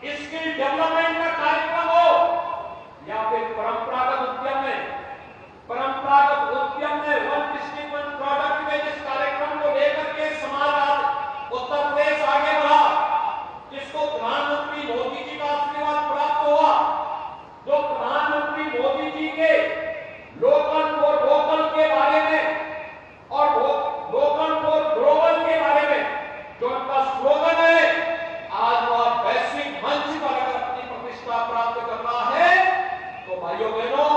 Skill development का कार्यक्रम हो या फिर परंपरागत उद्यम में वन डिस्ट्रिक्ट वन प्रोडक्ट में जिस कार्यक्रम को लेकर के समाज आज उत्तर प्रदेश आगे बढ़ा, जिसको प्रधानमंत्री मोदी जी का आशीर्वाद प्राप्त हुआ, जो प्रधानमंत्री मोदी जी के लोकल फॉर वोकल के बारे में और लोकल फॉर ग्लोबल के बारे में जो उनका स्लोगन है, आज वह वैश्विक मंच पर अगर अपनी प्रतिष्ठा प्राप्त करना है तो भाइयों बहनों,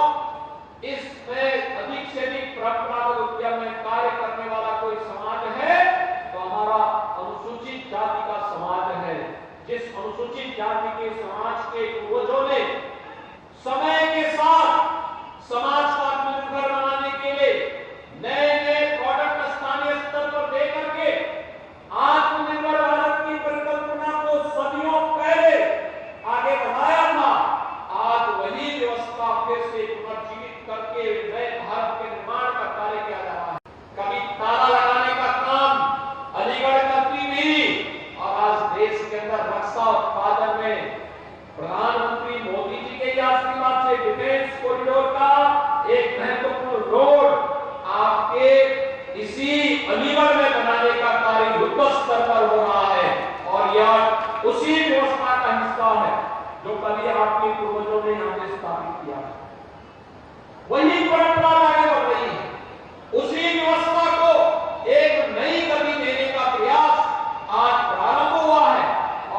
इसमें अधिक से अधिक परंपरागत उद्यम में कार्य करने वाला कोई समाज है तो हमारा अनुसूचित जाति का समाज है। जिस अनुसूचित जाति के समाज के पूर्वजों ने समय के साथ समाज को आत्मनिर्भर बनाने के लिए नए नए प्रोडक्ट स्थानीय स्तर पर दे करके आत्मनिर्भर भारत की परिकल्पना को सदियों पहले आगे बढ़ाया था, आज वही व्यवस्था फिर से पुनर्जीवित करके नए भारत के निर्माण का कार्य किया जा रहा है। कभी ताला लगाने का काम अलीगढ़ करती थी और आज देश के अंदर रक्षा उत्पादन में प्रधानमंत्री मोदी जी के आशीर्वाद से डिफेंस कॉरिडोर का एक महत्वपूर्ण रोड आपके इसी अलीगढ़ में बनाने का कार्य युद्ध स्तर पर हो रहा है और यह उसी व्यवस्था का हिस्सा है जो कभी आपके पूर्वजों ने यहां पे स्थापित किया। वही परंपरा आगे बढ़ रही है, उसी व्यवस्था को एक नई गति देने का प्रयास आज प्रारंभ हुआ है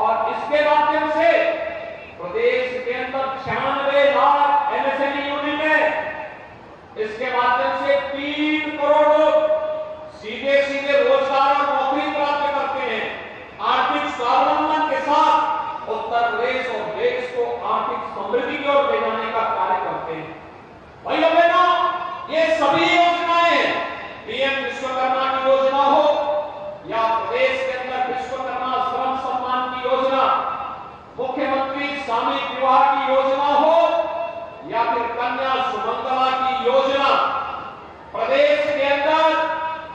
और इसके माध्यम से प्रदेश के अंदर 96 लाख एमएसएमई यूनिट है। इसके माध्यम से 3 करोड़ लोग सीधे सीधे रोजगार और नौकरी प्राप्त करते हैं। आर्थिक स्वावलंबन के साथ उत्तर प्रदेश और देश को आर्थिक समृद्धि की ओर ले जाने का कार्य करते हैं। भाइयों बहनों, ये सभी योजनाएं पीएम विश्वकर्मा की योजना हो या प्रदेश के अंदर विश्वकर्मा श्रम सम्मान की योजना, मुख्यमंत्री सामूहिक विवाह की योजना हो या फिर कन्या सुमंगला की योजना, प्रदेश के अंदर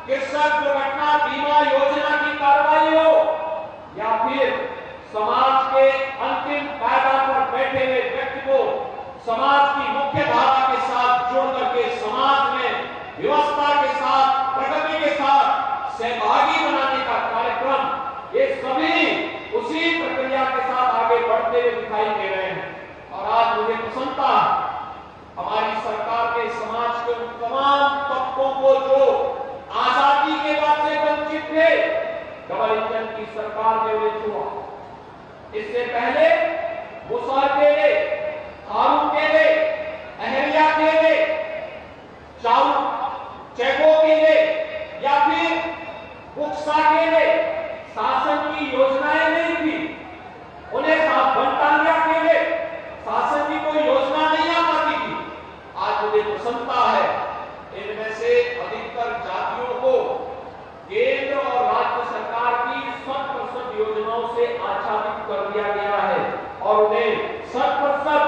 कृषक दुर्घटना बीमा योजना की कार्रवाई हो या फिर समाज के अंतिम पायदान पर बैठे हुए व्यक्ति को समाज की मुख्य धारा के साथ जोड़ करके समाज में व्यवस्था के साथ प्रगति के साथ सहभागी बनाने का कार्यक्रम, ये सभी उसी प्रक्रिया के साथ आगे बढ़ते हुए दिखाई दे रहे हैं। और आज मुझे प्रसन्नता हमारी सरकार के समाज के उन तमाम तबकों को जो आजादी के बाद से वंचित थे, डबल इंजन की सरकार ने उन्हें छुआ। इससे पहले मुसहर केले, हारून केले, अहल्या केले, चेको केले या फिर बुक्सा केले शासन की योजनाएं नहीं थी। उन्हें भंटारिया केले शासन की कोई योजना नहीं आ पाती थी। आज मुझे प्रसन्नता है इनमें से अधिकतर जातियों को केंद्र और राज्य सरकार की 100% योजनाओं से आच्छादित कर दिया गया है और उन्हें 100%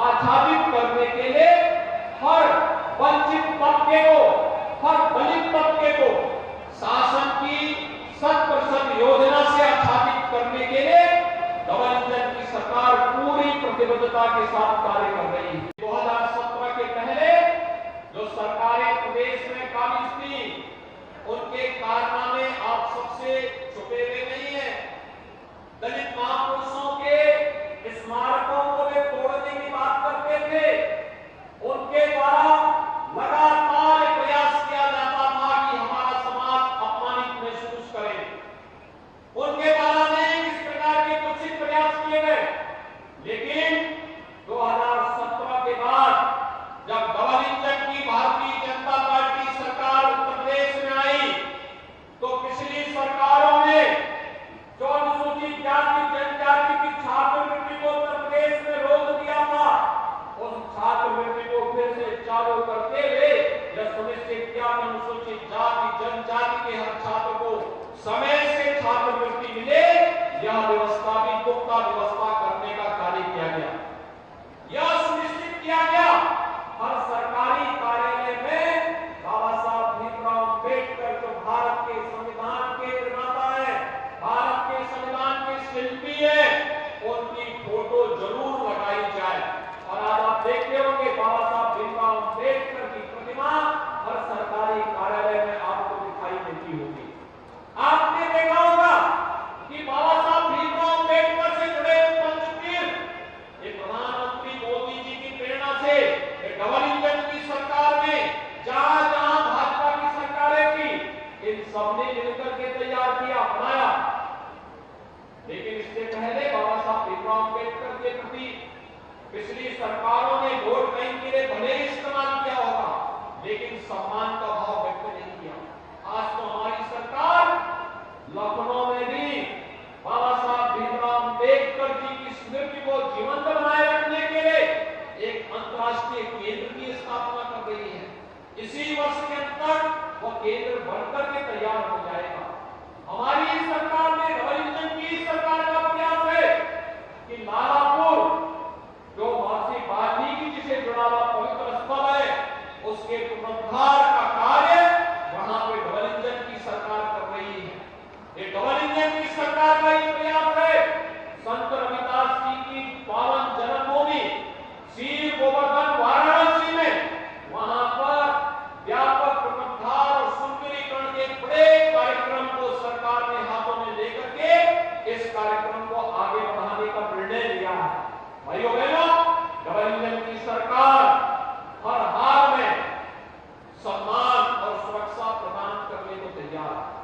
आच्छादित करने के लिए हर वंचित तबके को, हर दलित तबके को शासन की 100% योजना से आच्छादित करने के लिए डबल इंजन की सरकार पूरी प्रतिबद्धता के साथ कार्य कर रही है। 2017 के पहले जो सरकारें प्रदेश में काबिज थी, उनके कारनामे आप सबसे छुपे हुए नहीं है। दलित महापुरुषों के स्मारकों को वे तोड़ने की बात करते थे। उनके द्वारा लगातार प्रयास किया जाता था कि हमारा समाज अपमानित महसूस करे। उनके द्वारा नहीं इस प्रकार के कुछ प्रयास किए गए, लेकिन 2017 के बाद जब डबल इंजन की भारतीय जनता पार्टी सरकार उत्तर प्रदेश में आई, तो पिछली सरकारों ने जो अनुसूचित जाति जनजाति की छात्रवृत्ति को उत्तर प्रदेश में रोक दिया था, उस छात्रवृत्ति को फिर से चालू करते हुए यह सुनिश्चित किया कि अनुसूचित जाति जनजाति के हर छात्र को समय से छात्रवृत्ति मिले। यह व्यवस्था भी पुख्ता व्यवस्था करने का कार्य किया गया। यह सुनिश्चित किया गया हर सरकारी कार्यालय में बाबा साहब भीमराव अम्बेडकर जो भारत के संविधान के निर्माता है, भारत के संविधान के शिल्पी है, उनकी पिछली सरकारों ने वोट बैंक के लिए भले ही इस्तेमाल किया होगा, लेकिन सम्मान का भाव व्यक्त नहीं किया। आज तो हमारी सरकार लखनऊ में भी बाबा साहब भीमराव अम्बेडकर जी की स्मृति को जीवंत बनाए रखने के लिए एक अंतर्राष्ट्रीय केंद्र की स्थापना कर रही है। इसी वर्ष के अंतर वह केंद्र बनकर के तैयार हो जाएगा। हमारी सरकार में डबल इंजन की सरकार का प्रयास है कि लालापुर जो महर्षि वाल्मीकि जी से जुड़ा हुआ पवित्र स्थल है, उसके पुनरुद्धार का कार्य वहां पे डबल इंजन की सरकार कर रही है। ये डबल इंजन की सरकार का ही प्रयास है। संत रविदास जी की पावन जन्मभूमि श्री गोवर्धन वाराणसी में वहां पर व्यापक पुनरुद्धार और सुंदरीकरण के बड़े कार्यक्रम को सरकार ने हाथों में लेकर के इस कार्यक्रम को आगे बढ़ाने का निर्णय लिया है। भाइयों